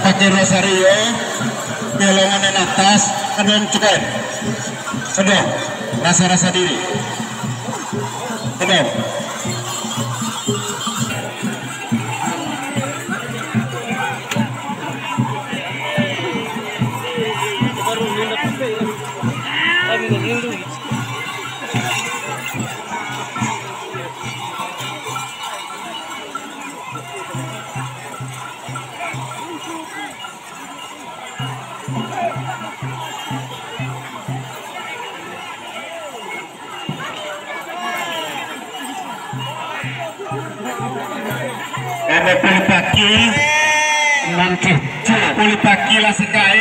pakai Rosario, golongan atas, kedong cukai, kedong, rasa diri, kedong. Ada pulipaki nanti pulipaki lah sekai.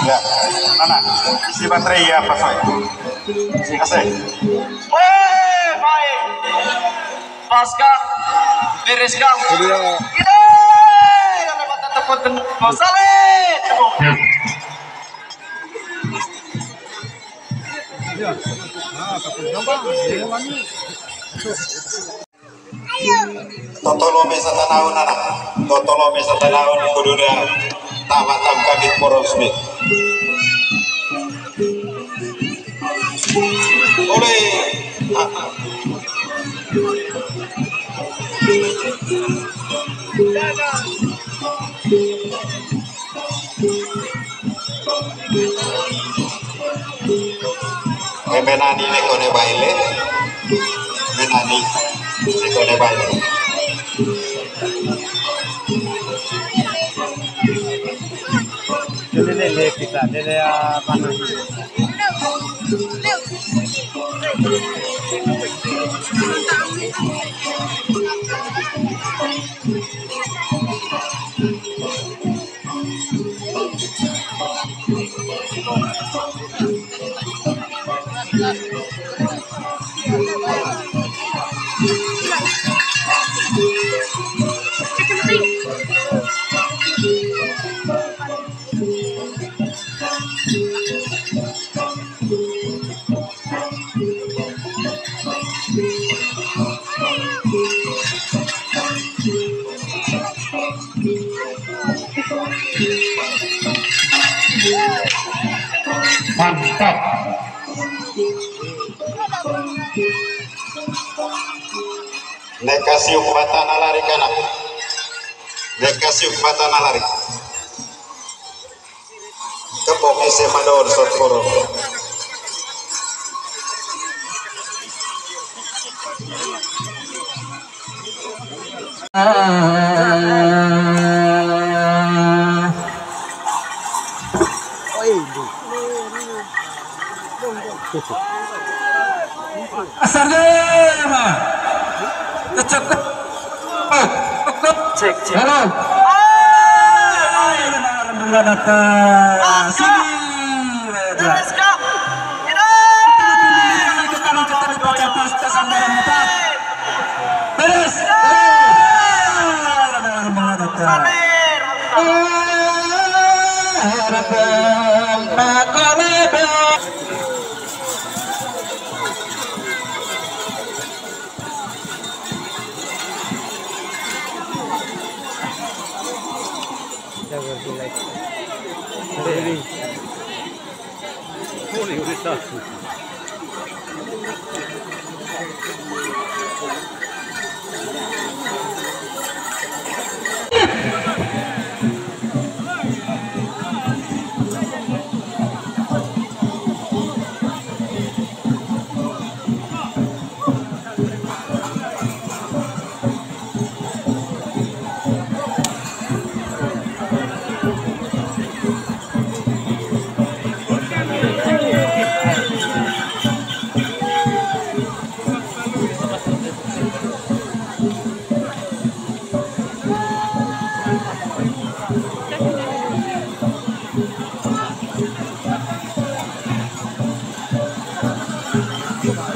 Ya, mana? Isi baterai ya, Pak Soy. Isi kasih. Weh, baik. Pasca, beres kau. Iya. Kalau mata tepuk mau saleh. Iya. Nah, kapal coba. Ini wangi. Totolome satanaun anak, totolome satanaun kudunya tamat tamkagit porosmit. Oleh menani nekone baile, menani nekone baile. Nilai kita, nilai mana? Mantap. Nekasi ukbatan lari kana. Nekasi ukbatan lari. Kepoki semador sotkoro. Asarnya mah, Cek cek. Halo. Benar datang. Sini. Beres kah? Beres.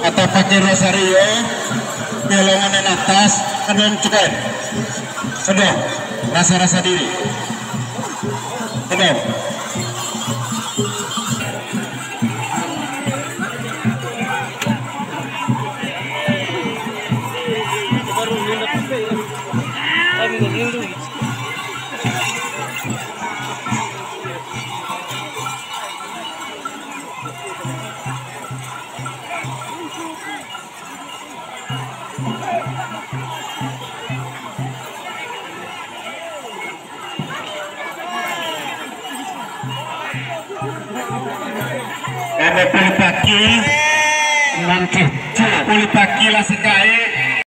Atau pakai Rosario belongan atas kemudian cepat sudah rasa diri sudah puli pagi nanti puli pagi lah sekai